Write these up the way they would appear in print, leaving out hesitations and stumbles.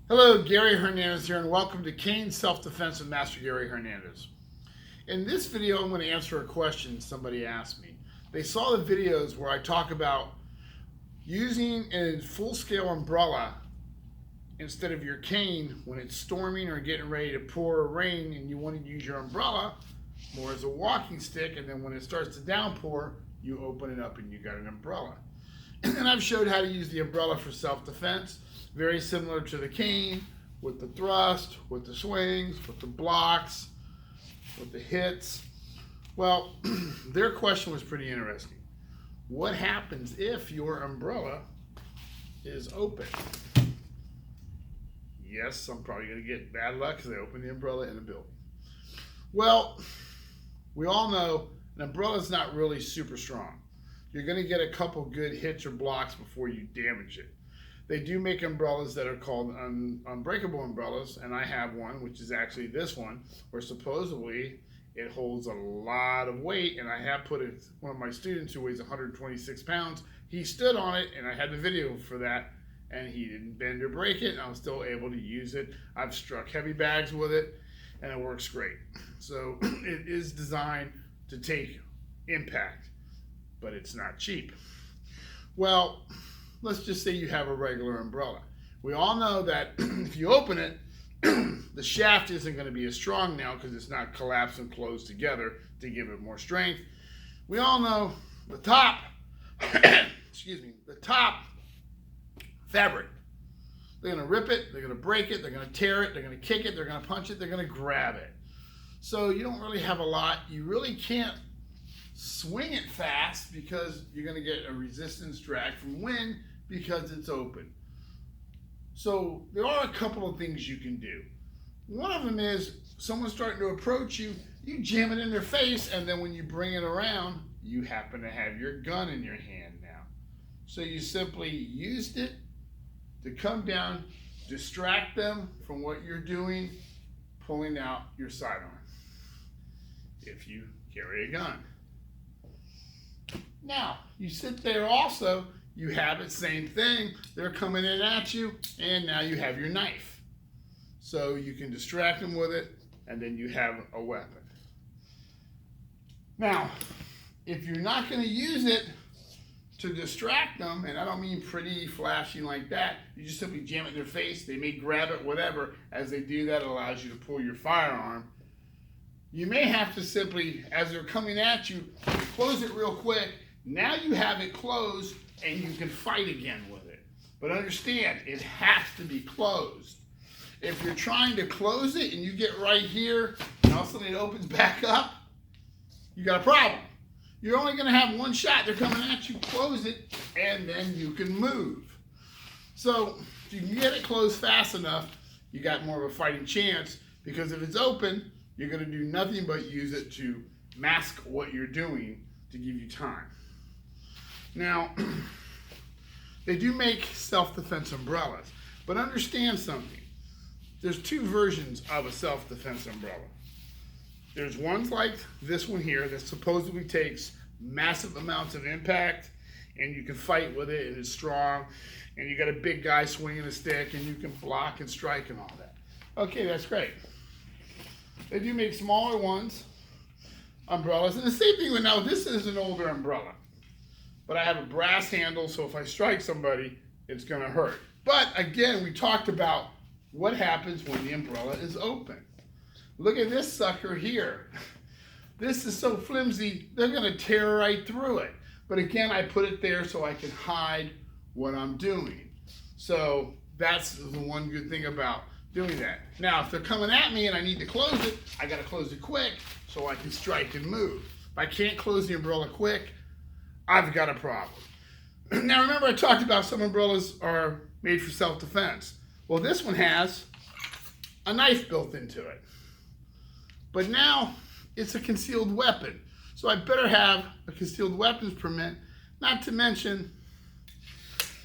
Hello, Gary Hernandez here, and welcome to Cane Self-Defense with Master Gary Hernandez. In this video, I'm going to answer a question somebody asked me. They saw the videos where I talk about using a full-scale umbrella instead of your cane when it's storming or getting ready to pour or rain, and you want to use your umbrella more as a walking stick, and then when it starts to downpour, you open it up and you got an umbrella. And then I've showed how to use the umbrella for self-defense, very similar to the cane, with the thrust, with the swings, with the blocks, with the hits. Well, their question was pretty interesting. What happens if your umbrella is open? Yes, I'm probably going to get bad luck because I opened the umbrella in a building. Well, we all know an umbrella is not really super strong. You're going to get a couple good hits or blocks before you damage it. They do make umbrellas that are called Unbreakable umbrellas, and I have one, which is actually this one, where supposedly it holds a lot of weight, and I have put it, one of my students who weighs 126 pounds, he stood on it, and I had the video for that, and he didn't bend or break it, and I was still able to use it. I've struck heavy bags with it, and it works great. So it is designed to take impact, but it's not cheap. Well, let's just say you have a regular umbrella. We all know that if you open it, the shaft isn't going to be as strong now because it's not collapsed and closed together to give it more strength. We all know the top, the top fabric. They're going to rip it, they're going to break it, they're going to tear it, they're going to kick it, they're going to punch it, they're going to grab it. So you don't really have a lot. You really can't swing it fast because you're going to get a resistance drag from wind because it's open. So there are a couple of things you can do. One of them is someone's starting to approach you, you jam it in their face, and then when you bring it around, you happen to have your gun in your hand now. So you simply used it to come down, distract them from what you're doing, pulling out your sidearm if you carry a gun. Now, you sit there also, you have it, same thing, they're coming in at you, and now you have your knife. So you can distract them with it, and then you have a weapon. Now, if you're not going to use it to distract them, and I don't mean pretty, flashing like that, you just simply jam it in their face, they may grab it, whatever. As they do that, it allows you to pull your firearm. You may have to simply, as they're coming at you, close it real quick. Now you have it closed and you can fight again with it. But understand, it has to be closed. If you're trying to close it and you get right here and all of a sudden it opens back up, you got a problem. You're only going to have one shot. They're coming at you, close it, and then you can move. So if you can get it closed fast enough, you got more of a fighting chance, because if it's open, you're going to do nothing but use it to mask what you're doing to give you time. Now, they do make self-defense umbrellas, but understand something. There's two versions of a self-defense umbrella. There's ones like this one here that supposedly takes massive amounts of impact, and you can fight with it, and it's strong, and you got a big guy swinging a stick, and you can block and strike and all that. Okay, that's great. They do make smaller ones, umbrellas, and the same thing with now, this is an older umbrella. But I have a brass handle, so if I strike somebody, it's going to hurt. But again, we talked about what happens when the umbrella is open. Look at this sucker here. This is so flimsy, they're going to tear right through it. But again, I put it there so I can hide what I'm doing. So that's the one good thing about doing that. Now, if they're coming at me and I need to close it, I got to close it quick so I can strike and move. If I can't close the umbrella quick, I've got a problem. Now, remember I talked about some umbrellas are made for self-defense. Well, this one has a knife built into it. But now it's a concealed weapon. So I better have a concealed weapons permit, not to mention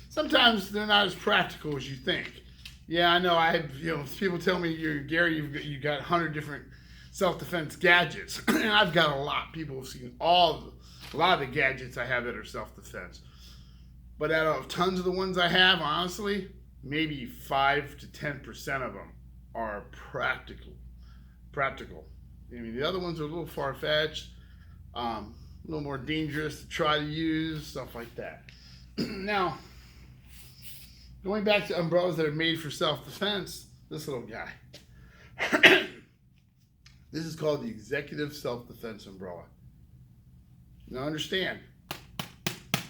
sometimes they're not as practical as you think. Yeah, I know, people tell me, Gary, you've got 100 different self-defense gadgets. And I've got a lot. People have seen a lot of the gadgets I have that are self-defense. But out of tons of the ones I have, honestly, maybe 5 to 10% of them are practical. I mean, the other ones are a little far-fetched, a little more dangerous to try to use, stuff like that. Now, going back to umbrellas that are made for self-defense, this little guy. This is called the Executive Self-Defense Umbrella. Now understand,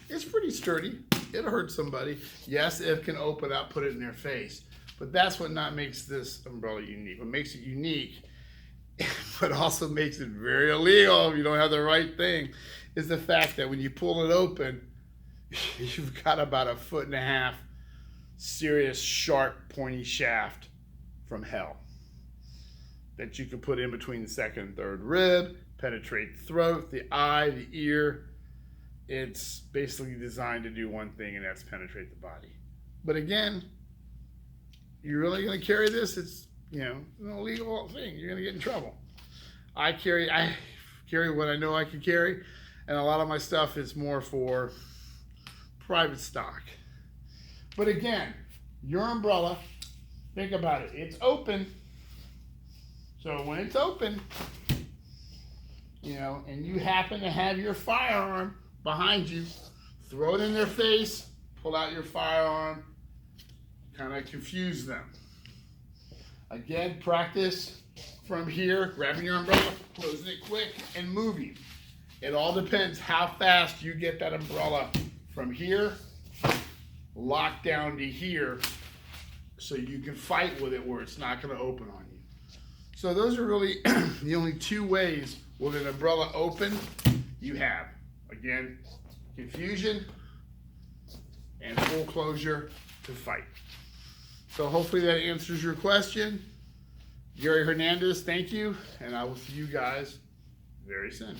it's pretty sturdy. It'll hurt somebody. Yes, it can open up, put it in their face. But that's what not makes this umbrella unique. What makes it unique, but also makes it very illegal if you don't have the right thing, is the fact that when you pull it open, you've got about 1.5 foot serious, sharp, pointy shaft from hell that you can put in between the second and third rib, penetrate the throat, the eye, the ear. It's basically designed to do one thing, and that's penetrate the body. But again, you're really going to carry this? It's, an illegal thing. You're going to get in trouble. I carry what I know I can carry, and a lot of my stuff is more for private stock. But again, your umbrella, think about it. It's open. So when it's open, and you happen to have your firearm behind you, throw it in their face, pull out your firearm, kind of confuse them. Again, practice from here, grabbing your umbrella, closing it quick, and moving. It all depends how fast you get that umbrella from here, locked down to here, so you can fight with it where it's not going to open on you. So those are really the only 2 ways with an umbrella open you have. Again, confusion and full closure to fight. So hopefully that answers your question. Gary Hernandez, thank you, and I will see you guys very soon.